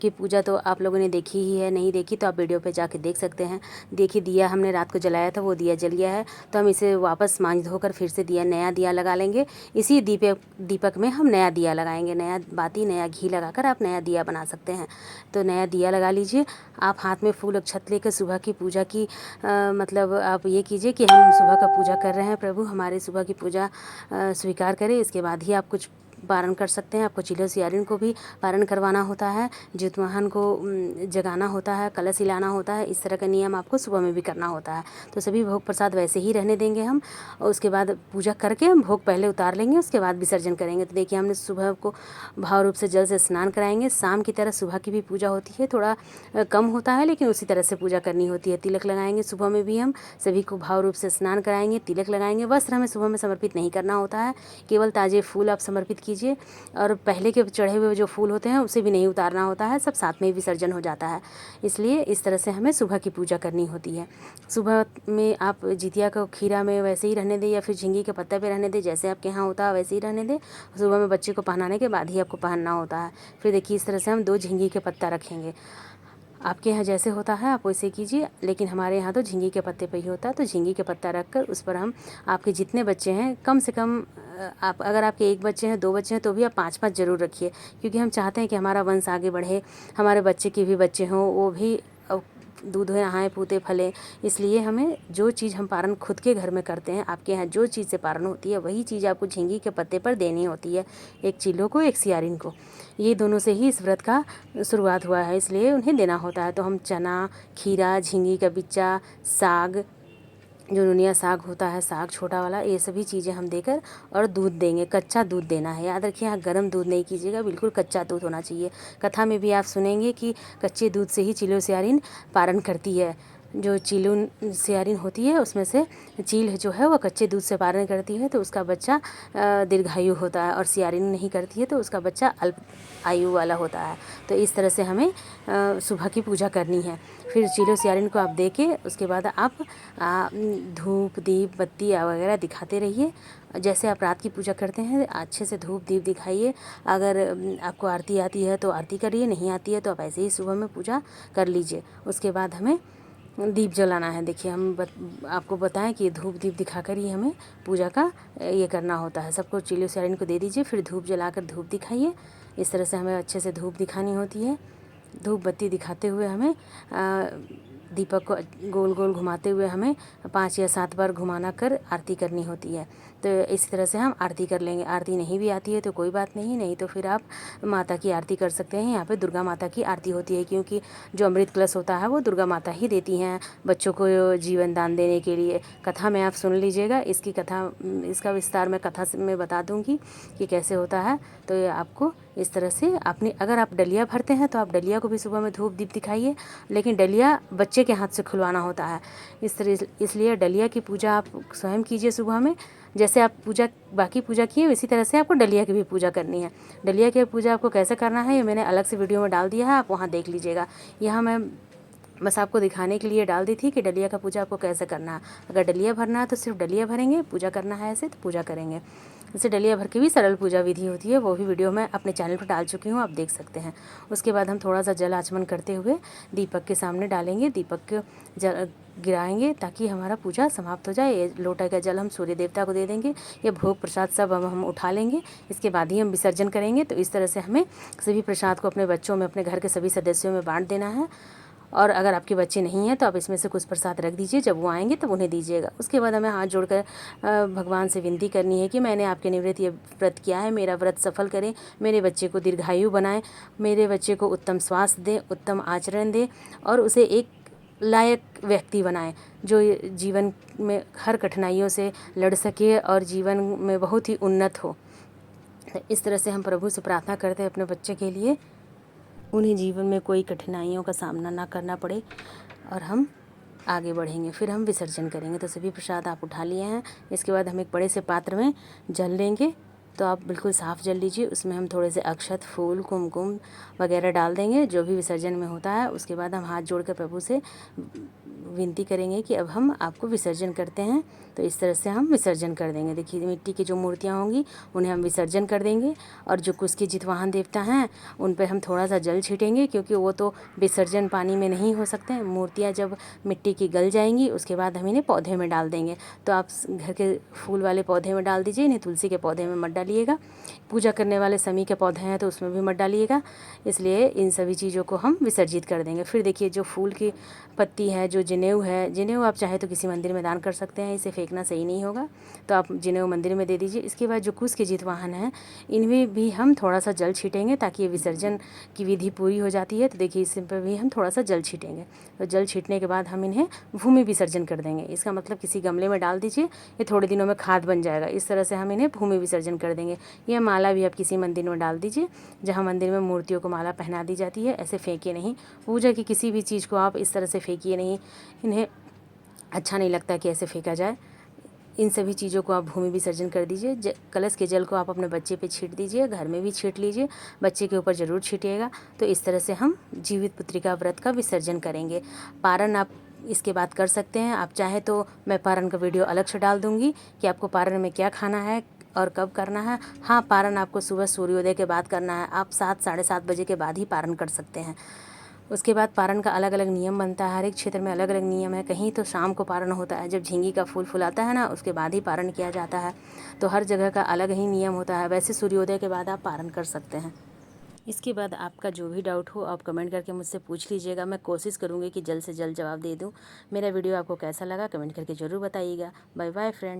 की पूजा तो आप लोगों ने देखी ही है, नहीं देखी तो आप वीडियो पे जाके देख सकते हैं। देखिए दिया हमने रात को जलाया था, वो दिया जल गया है, तो हम इसे वापस मांज धोकर फिर से नया दिया लगा लेंगे। इसी दीपक में हम नया दिया लगाएंगे, नया बाती नया घी लगाकर आप नया दिया बना सकते हैं। तो नया दिया लगा लीजिए। आप हाथ में फूल अक्षत लेकर सुबह की पूजा की मतलब आप ये कीजिए कि हम सुबह का पूजा कर रहे हैं, प्रभु हमारे सुबह की पूजा स्वीकार करें। इसके बाद ही आप कुछ पारण कर सकते हैं। आपको चिल्लो सियारिन को भी पारण करवाना होता है, जितवाहन को जगाना होता है, कलश हिलाना होता है। इस तरह का नियम आपको सुबह में भी करना होता है। तो सभी भोग प्रसाद वैसे ही रहने देंगे हम, और उसके बाद पूजा करके हम भोग पहले उतार लेंगे, उसके बाद विसर्जन करेंगे। तो देखिए हमने सुबह को भाव रूप से जल से स्नान कराएंगे। शाम की तरह सुबह की भी पूजा होती है, थोड़ा कम होता है लेकिन उसी तरह से पूजा करनी होती है। तिलक लगाएंगे सुबह में भी, हम सभी को भाव रूप से स्नान कराएंगे, तिलक लगाएंगे। वस्त्र हमें सुबह में समर्पित नहीं करना होता है, केवल ताजे फूल आप समर्पित कीजिए, और पहले के चढ़े हुए जो फूल होते हैं उसे भी नहीं उतारना होता है, सब साथ में ही विसर्जन हो जाता है। इसलिए इस तरह से हमें सुबह की पूजा करनी होती है। सुबह में आप जितिया को खीरा में वैसे ही रहने दें, या फिर झींगी के पत्ते पे रहने दें, जैसे आपके यहाँ होता है वैसे ही रहने दें। सुबह में बच्चे को पहनाने के बाद ही आपको पहनना होता है। फिर देखिए इस तरह से हम 2 झींगी के पत्ता रखेंगे। आपके यहाँ जैसे होता है आप वैसे कीजिए, लेकिन हमारे यहाँ तो झींगी के पत्ते पे ही होता है। तो झींगी के पत्ता रखकर उस पर हम, आपके जितने बच्चे हैं कम से कम, आप अगर आपके 1 बच्चे हैं 2 बच्चे हैं तो भी आप 5-5 ज़रूर रखिए, क्योंकि हम चाहते हैं कि हमारा वंश आगे बढ़े, हमारे बच्चे के भी बच्चे हों, वो भी दूध नहाए पूते फले। इसलिए हमें जो चीज़ हम पारण खुद के घर में करते हैं, आपके यहाँ जो चीज़ से पारण होती है वही चीज़ आपको झींगी के पत्ते पर देनी होती है, एक चिल्लो को एक सियारिन को। ये दोनों से ही इस व्रत का शुरुआत हुआ है, इसलिए उन्हें देना होता है। तो हम चना, खीरा, झींगी का बिच्चा, साग, जो नुनिया साग होता है, साग छोटा वाला, ये सभी चीज़ें हम देकर, और दूध देंगे। कच्चा दूध देना है, याद रखिए, यहाँ गर्म दूध नहीं कीजिएगा, बिल्कुल कच्चा दूध होना चाहिए। कथा में भी आप सुनेंगे कि कच्चे दूध से ही चिलो सियारिन पारण करती है। जो चिलो सियारिन होती है उसमें से चील जो है वह कच्चे दूध से पारण करती है, तो उसका बच्चा दीर्घायु होता है, और सियारिन नहीं करती है तो उसका बच्चा अल्प आयु वाला होता है। तो इस तरह से हमें सुबह की पूजा करनी है। फिर चिलो सियारिन को आप दे के उसके बाद आप धूप दीप बत्ती वगैरह दिखाते रहिए। जैसे आप रात की पूजा करते हैं अच्छे से धूप दीप दिखाइए। अगर आपको आरती आती है तो आरती करिए, नहीं आती है तो आप ऐसे ही सुबह में पूजा कर लीजिए। उसके बाद हमें दीप जलाना है। देखिए हम आपको बताएं कि धूप दीप दिखाकर ही हमें पूजा का ये करना होता है। सबको चिल्लो सियारिन को दे दीजिए, फिर धूप जलाकर धूप दिखाइए। इस तरह से हमें अच्छे से धूप दिखानी होती है। धूप बत्ती दिखाते हुए हमें दीपक को गोल गोल घुमाते हुए हमें 5 या 7 बार घुमाना कर आरती करनी होती है। तो इस तरह से हम आरती कर लेंगे। आरती नहीं भी आती है तो कोई बात नहीं, नहीं तो फिर आप माता की आरती कर सकते हैं। यहाँ पे दुर्गा माता की आरती होती है, क्योंकि जो अमृत कलश होता है वो दुर्गा माता ही देती हैं बच्चों को जीवन दान देने के लिए। कथा में आप सुन लीजिएगा, इसकी कथा, इसका विस्तार मैं कथा में बता दूँगी कि कैसे होता है। तो ये आपको इस तरह से अपने, अगर आप डलिया भरते हैं तो आप डलिया को भी सुबह में धूप दीप दिखाइए, लेकिन डलिया बच्चे के हाथ से खुलवाना होता है। इसलिए डलिया की पूजा आप स्वयं कीजिए सुबह में। जैसे आप पूजा बाकी पूजा किए इसी तरह से आपको डलिया की भी पूजा करनी है। डलिया की पूजा आपको कैसे करना है ये मैंने अलग से वीडियो में डाल दिया है, आप वहाँ देख लीजिएगा। यहाँ मैं बस आपको दिखाने के लिए डाल दी थी कि डलिया का पूजा आपको कैसे करना है। अगर डलिया भरना है तो सिर्फ डलिया भरेंगे, पूजा करना है ऐसे तो पूजा करेंगे। जैसे डलिया भर के भी सरल पूजा विधि होती है, वो भी वीडियो मैं अपने चैनल पर डाल चुकी हूँ, आप देख सकते हैं। उसके बाद हम थोड़ा सा जल आचमन करते हुए दीपक के सामने डालेंगे, दीपक जल गिराएंगे ताकि हमारा पूजा समाप्त हो जाए। ये लोटा का जल हम सूर्य देवता को दे देंगे, ये भोग प्रसाद सब हम उठा लेंगे, इसके बाद ही हम विसर्जन करेंगे। तो इस तरह से हमें सभी प्रसाद को अपने बच्चों में, अपने घर के सभी सदस्यों में बांट देना है। और अगर आपके बच्चे नहीं हैं तो आप इसमें से कुछ प्रसाद रख दीजिए, जब वो आएंगे तब उन्हें दीजिएगा। उसके बाद हमें हाथ जोड़कर भगवान से विनती करनी है कि मैंने आपके निवृत्त ये व्रत किया है, मेरा व्रत सफल करें, मेरे बच्चे को दीर्घायु बनाएं, मेरे बच्चे को उत्तम स्वास्थ्य दें, उत्तम आचरण दें, और उसे एक लायक व्यक्ति बनाएं जो जीवन में हर कठिनाइयों से लड़ सके और जीवन में बहुत ही उन्नत हो। इस तरह से हम प्रभु से प्रार्थना करते हैं अपने बच्चे के लिए, उन्हें जीवन में कोई कठिनाइयों का सामना ना करना पड़े, और हम आगे बढ़ेंगे। फिर हम विसर्जन करेंगे। तो सभी प्रसाद आप उठा लिए हैं। इसके बाद हम एक बड़े से पात्र में जल लेंगे, तो आप बिल्कुल साफ़ जल लीजिए। उसमें हम थोड़े से अक्षत, फूल, कुमकुम वगैरह डाल देंगे जो भी विसर्जन में होता है। उसके बाद हम हाथ जोड़कर प्रभु से विनती करेंगे कि अब हम आपको विसर्जन करते हैं। तो इस तरह से हम विसर्जन कर देंगे। देखिए मिट्टी की जो मूर्तियाँ होंगी उन्हें हम विसर्जन कर देंगे, और जो कुछ के जितवाहन देवता हैं उन पर हम थोड़ा सा जल छीटेंगे, क्योंकि वो तो विसर्जन पानी में नहीं हो सकते हैं। मूर्तियाँ जब मिट्टी की गल जाएंगी उसके बाद हम इन्हें पौधे में डाल देंगे। तो आप घर के फूल वाले पौधे में डाल दीजिए, इन्हें तुलसी के पौधे में मत डालिएगा। पूजा करने वाले समी के पौधे हैं तो उसमें भी मत डालिएगा। इसलिए इन सभी चीज़ों को हम विसर्जित कर देंगे। फिर देखिए जो फूल की पत्ती है, जो जनेऊ है, जनेऊ आप चाहे तो किसी मंदिर में दान कर सकते हैं, इसे फेंकना सही नहीं होगा, तो आप जनेऊ मंदिर में दे दीजिए। इसके बाद जो कुश के जितवाहन हैं इनमें भी हम थोड़ा सा जल छीटेंगे, ताकि ये विसर्जन की विधि पूरी हो जाती है। तो देखिए इस पर भी हम थोड़ा सा जल छीटेंगे। तो जल छीटने के बाद हम इन्हें भूमि विसर्जन कर देंगे। इसका मतलब किसी गमले में डाल दीजिए, ये थोड़े दिनों में खाद बन जाएगा। इस तरह से हम इन्हें भूमि विसर्जन कर देंगे। यह माला भी आप किसी मंदिर में डाल दीजिए, जहाँ मंदिर में मूर्तियों को माला पहना दी जाती है। ऐसे फेंकिए नहीं। पूजा की किसी भी चीज़ को आप इस तरह से फेंकिए नहीं, इन्हें अच्छा नहीं लगता कि ऐसे फेंका जाए। इन सभी चीज़ों को आप भूमि विसर्जन कर दीजिए। कलश के जल को आप अपने बच्चे पे छीट दीजिए, घर में भी छीट लीजिए, बच्चे के ऊपर ज़रूर छीटिएगा। तो इस तरह से हम जीवित पुत्रिका व्रत का विसर्जन करेंगे। पारण आप इसके बाद कर सकते हैं। आप चाहें तो मैं पारण का वीडियो अलग से डाल दूँगी कि आपको पारण में क्या खाना है और कब करना है। हाँ, पारण आपको सुबह सूर्योदय के बाद करना है। आप 7 साढ़े 7 बजे के बाद ही पारण कर सकते हैं। उसके बाद पारण का अलग अलग नियम बनता है, हर एक क्षेत्र में अलग अलग नियम है। कहीं तो शाम को पारण होता है, जब झींगी का फूल फुलाता है ना, उसके बाद ही पारण किया जाता है। तो हर जगह का अलग ही नियम होता है। वैसे सूर्योदय के बाद आप पारण कर सकते हैं। इसके बाद आपका जो भी डाउट हो आप कमेंट करके मुझसे पूछ लीजिएगा। मैं कोशिश करूँगी कि जल्द से जल्द जवाब दे दूँ। मेरा वीडियो आपको कैसा लगा कमेंट करके ज़रूर बताइएगा। Bye bye friend.